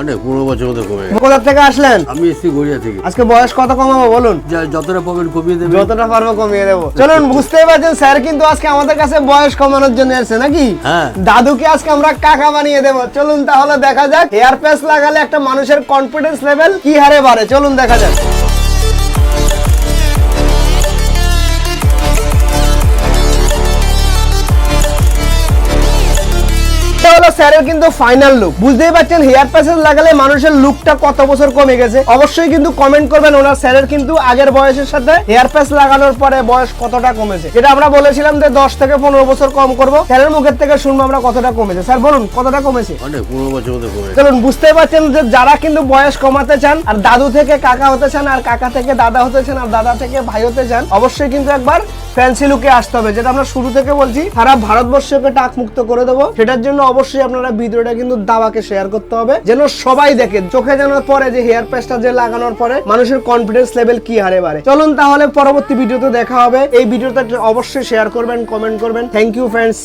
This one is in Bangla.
অনেক 15 বছর মতো কমে গেছে। কোথা থেকে আসলেন? আমি এসছি গড়িয়া থেকে। আজকে বয়স কত কমাবো বলুন? যতটা পাবেন কমিয়ে দেবেন। যতটা পারবো কমিয়ে দেবো। চলুন, বুঝতেই পারছেন স্যার কিন্তু আজকে আমাদের কাছে বয়স কমানোর জন্য এসেছে নাকি? হ্যাঁ। দাদুকে আজকে আমরা কাকা বানিয়ে দেবো। চলুন তাহলে দেখা যাক হেয়ার প্যাচ লাগালে একটা মানুষের কনফিডেন্স লেভেল কি হারে বাড়ে। চলুন দেখা যাক। স্যারের কিন্তু ফাইনাল লুক বুঝতেই পারছেন। হেয়ার প্যাচেস লাগালে মানুষের লুকটা কত বছর কমে গেছে অবশ্যই কিন্তু কমেন্ট করবেন। ওনার স্যারের কিন্তু আগের বয়সের সাথে হেয়ার প্যাচ লাগানোর পরে বয়স কতটা কমেছে, যেটা আমরা বলেছিলাম যে 10 থেকে 15 বছর কম করব। স্যারের মুখের থেকে শুনবো আমরা কতটা কমেছে। স্যার বলুন কতটা কমেছে? অনেক 15 বছর মতো কমে গেছে। চলুন, বুঝতেই পারছেন যে যারা কিন্তু বয়স কমাতে চান আর দাদু থেকে কাকা হতে চান আর কাকা থেকে দাদা হতে চান আর দাদা থেকে ভাই হতে চান, অবশ্যই কিন্তু একবার ফ্যান্সি লুকে আসতে হবে, যেটা আমরা শুরু থেকে বলছি। সারা ভারতবর্ষকে টাক মুক্ত করে দেবো। সেটার জন্য অবশ্যই আপনারা ভিডিওটা কিন্তু দাওয়াকে শেয়ার করতে হবে, যেন সবাই দেখে, চোখে যেন পরে যে হেয়ার প্যাচটা যে লাগানোর পরে মানুষের কনফিডেন্স লেভেল কি হারে বাড়ে। চলুন তাহলে পরবর্তী ভিডিওতে দেখা হবে। এই ভিডিওটা অবশ্যই শেয়ার করবেন, কমেন্ট করবেন। Thank you friends.